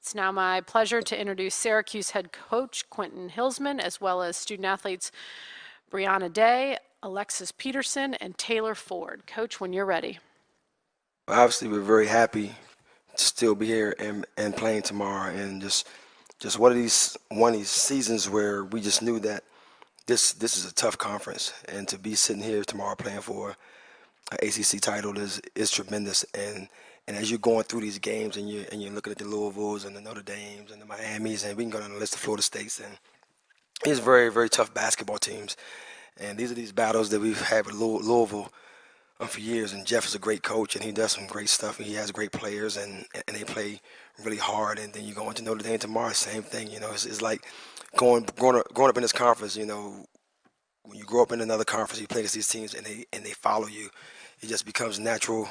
It's now my pleasure to introduce Syracuse head coach Quentin Hillsman, as well as student athletes Briana Day, Alexis Peterson, and Taylor Ford. Coach, when you're ready. Obviously, we're very happy to still be here and playing tomorrow, and just one of these seasons where we just knew that this is a tough conference, and to be sitting here tomorrow playing for an ACC title is tremendous. And as you're going through these games and you're looking at the Louisvilles and the Notre Dames and the Miamis, and we can go down the list of Florida States, and it's very, very tough basketball teams. And these are these battles that we've had with Louisville for years. And Jeff is a great coach, and he does some great stuff, and he has great players, and they play really hard. And then you go into Notre Dame tomorrow, same thing. You know, it's like growing up in this conference. You know, when you grow up in another conference, you play against these teams, and they follow you. It just becomes natural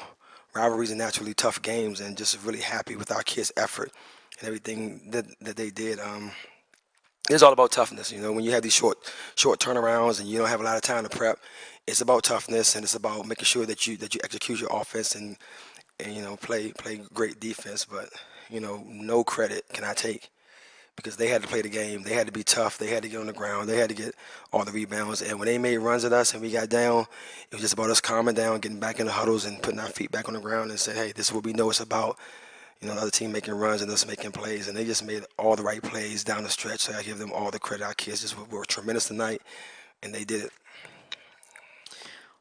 rivalries and naturally tough games, and just really happy with our kids' effort and everything that they did. It's all about toughness. You know, when you have these short turnarounds and you don't have a lot of time to prep, it's about toughness, and it's about making sure that you execute your offense and you know play great defense. But you know, no credit can I take, because they had to play the game. They had to be tough. They had to get on the ground. They had to get all the rebounds. And when they made runs at us and we got down, it was just about us calming down, getting back in the huddles and putting our feet back on the ground and saying, hey, this is what we know it's about. You know, the other team making runs and us making plays. And they just made all the right plays down the stretch. So I give them all the credit. Our kids just were tremendous tonight, and they did it.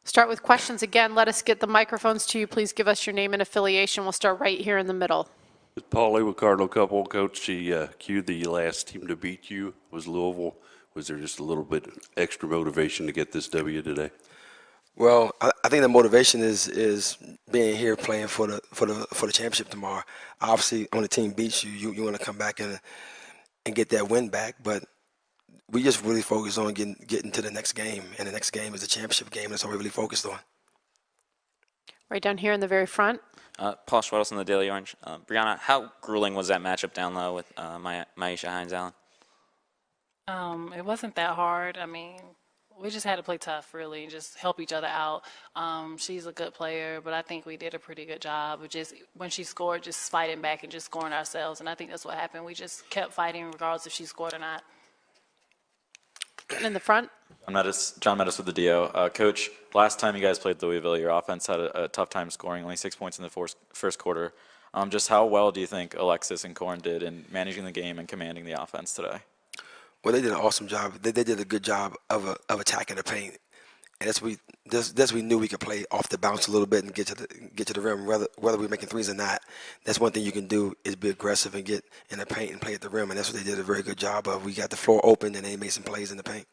Start with questions again. Let us get the microphones to you. Please give us your name and affiliation. We'll start right here in the middle. Paulie with Cardinal Couple. Coach, the the last team to beat you was Louisville. Was there just a little bit extra motivation to get this W today? Well, I think the motivation is being here playing for the championship tomorrow. Obviously, when the team beats you, you want to come back and get that win back. But we just really focus on getting to the next game, and the next game is the championship game. That's all we're really focused on. Right down here in the very front. Paul Schwedelson, the Daily Orange. Briana, how grueling was that matchup down low with Maisha Hines-Allen? It wasn't that hard. I mean, we just had to play tough, really, and just help each other out. She's a good player, but I think we did a pretty good job of just, when she scored, just fighting back and just scoring ourselves. And I think that's what happened. We just kept fighting regardless if she scored or not. In the front. John Meadows with the DO. Coach, last time you guys played Louisville, your offense had a tough time scoring, only 6 points in the first quarter. Just how well do you think Alexis and Korn did in managing the game and commanding the offense today? Well, they did an awesome job. They did a good job of attacking the paint, and that's we knew we could play off the bounce a little bit and get to the rim, whether we're making threes or not. That's one thing you can do, is be aggressive and get in the paint and play at the rim, and that's what they did a very good job of. We got the floor open, and they made some plays in the paint.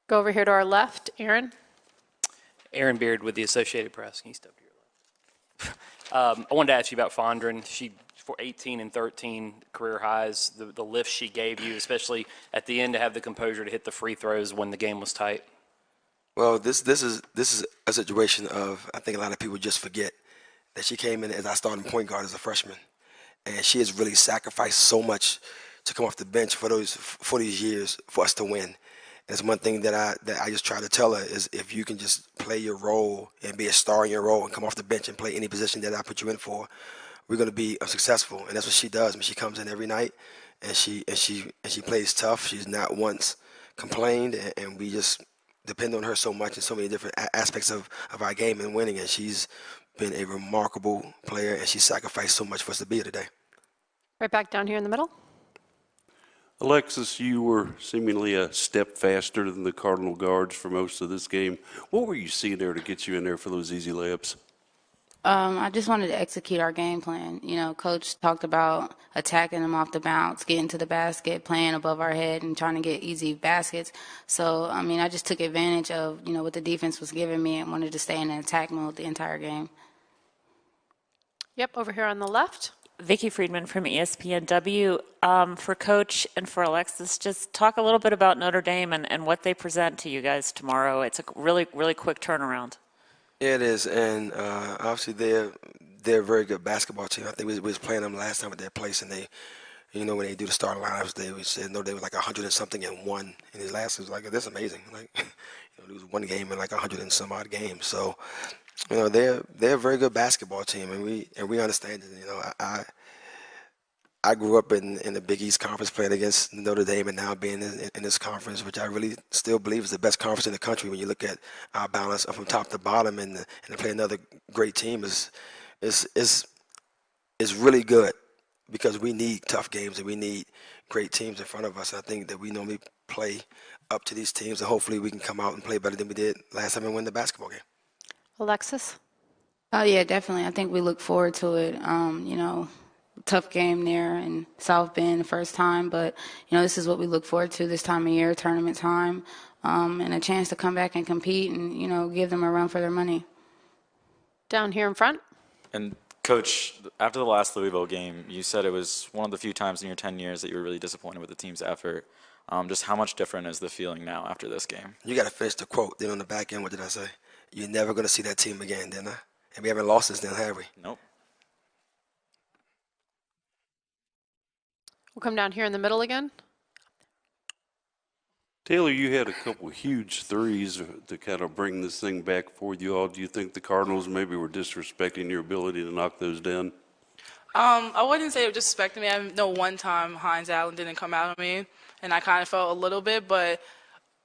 Go over here to our left, Aaron. Aaron Beard with the Associated Press. Can you step to your left? I wanted to ask you about Fondren. She, for 18 and 13 career highs, the lift she gave you, especially at the end, to have the composure to hit the free throws when the game was tight. Well, this is a situation of, I think a lot of people just forget that she came in as our starting point guard as a freshman, and she has really sacrificed so much to come off the bench for these years for us to win. And it's one thing that I just try to tell her is, if you can just play your role and be a star in your role and come off the bench and play any position that I put you in for, we're going to be successful. And that's what she does. I mean, she comes in every night and she plays tough. She's not once complained, and we just depend on her so much in so many different aspects of our game and winning. And she's been a remarkable player, and she sacrificed so much for us to be here today. Right back down here in the middle. Alexis, you were seemingly a step faster than the Cardinal guards for most of this game. What were you seeing there to get you in there for those easy layups? I just wanted to execute our game plan. You know, Coach talked about attacking them off the bounce, getting to the basket, playing above our head, and trying to get easy baskets. So, I mean, I just took advantage of, you know, what the defense was giving me and wanted to stay in an attack mode the entire game. Yep, over here on the left. Vicki Friedman from ESPNW. For Coach and for Alexis, just talk a little bit about Notre Dame and what they present to you guys tomorrow. It's a really, really quick turnaround. Yeah, it is, and obviously they're a very good basketball team. I think we was playing them last time at their place, and they, you know, when they do the starting lineups, they said no, they were like 100 and something and one. And his last was like, that's amazing. Like, you know, there was one game in like 100 and some odd games. So, you know, they're a very good basketball team, and we understand it. You know, I grew up in the Big East Conference playing against Notre Dame and now being in this conference, which I really still believe is the best conference in the country when you look at our balance from top to bottom, and to play another great team is really good because we need tough games and we need great teams in front of us. And I think that we normally play up to these teams, and hopefully we can come out and play better than we did last time and win the basketball game. Alexis? Oh, yeah, definitely. I think we look forward to it. You know, tough game there in South Bend the first time, but, you know, this is what we look forward to this time of year, tournament time, and a chance to come back and compete and, you know, give them a run for their money. Down here in front. And Coach, after the last Louisville game, you said it was one of the few times in your 10 years that you were really disappointed with the team's effort. Just how much different is the feeling now after this game? You got to finish the quote. Then on the back end, what did I say? You're never going to see that team again, didn't I? And we haven't lost since then, have we? Nope. We'll come down here in the middle again. Taylor, you had a couple huge threes to kind of bring this thing back for you all. Do you think the Cardinals maybe were disrespecting your ability to knock those down? I wouldn't say it was disrespecting me. I know one time Hines Allen didn't come out of me, and I kind of felt a little bit, but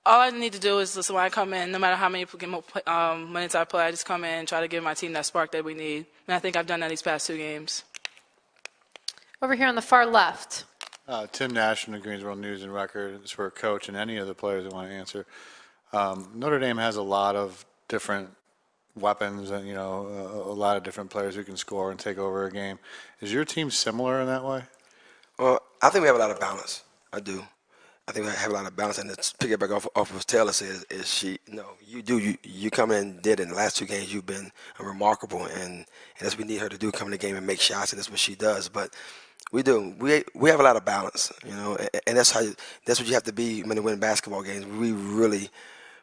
all I need to do is listen when I come in, no matter how many minutes I play, I just come in and try to give my team that spark that we need. And I think I've done that these past 2 games. Over here on the far left. Tim Nash from the Greensboro News and Record. It's for a coach and any of the players that want to answer. Notre Dame has a lot of different weapons and, you know, a lot of different players who can score and take over a game. Is your team similar in that way? Well, I think we have a lot of balance. I do. I think we have a lot of balance, and to pick it back off of what Taylor says, you come in and did it in the last 2 games. You've been remarkable, and that's what we need her to do, come in the game and make shots, and that's what she does. But we do. We have a lot of balance, you know, and that's what you have to be when you win basketball games. We really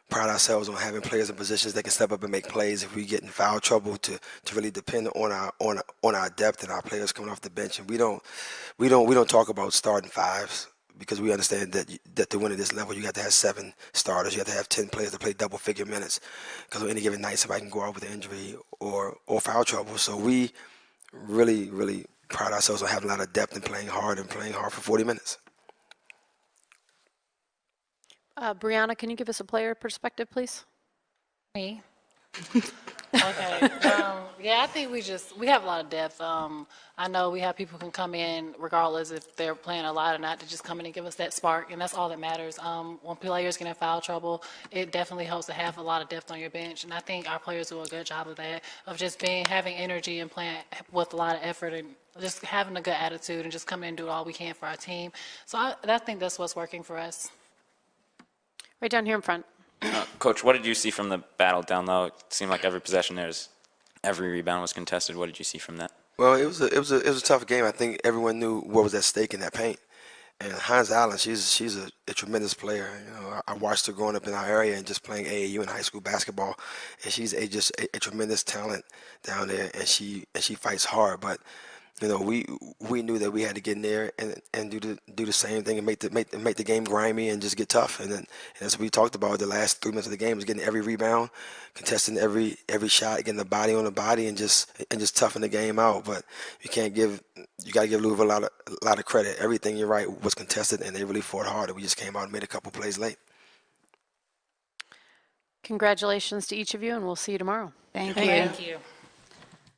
pride ourselves on having players in positions that can step up and make plays. If we get in foul trouble, to really depend on our depth and our players coming off the bench, and we don't talk about starting fives, because we understand that to win at this level, you have to have 7 starters. You have to have 10 players to play double-figure minutes, because on any given night, somebody can go out with an injury or foul trouble. So we really, really pride ourselves on having a lot of depth and playing hard for 40 minutes. Briana, can you give us a player perspective, please? Me? Okay. Yeah, I think we have a lot of depth. I know we have people who can come in regardless if they're playing a lot or not, to just come in and give us that spark, and that's all that matters. When players get in foul trouble, it definitely helps to have a lot of depth on your bench, and I think our players do a good job of that, of just having energy and playing with a lot of effort and just having a good attitude and just coming in and do all we can for our team. So I think that's what's working for us. Right down here in front. Coach, what did you see from the battle down low? It seemed like every possession every rebound was contested. What did you see from that? Well, it was a tough game. I think everyone knew what was at stake in that paint. And Hines Allen, she's a tremendous player. You know, I watched her growing up in our area and just playing AAU in high school basketball, and she's just a tremendous talent down there, and she fights hard. But you know, we knew that we had to get in there and do the same thing and make the game grimy and just get tough. And that's what we talked about the last 3 minutes of the game, was getting every rebound, contesting every shot, getting the body on the body, and just toughing the game out. But you got to give Louisville a lot of credit. Everything, you're right, was contested, and they really fought hard. And we just came out and made a couple plays late. Congratulations to each of you, and we'll see you tomorrow. Thank you. Thank you.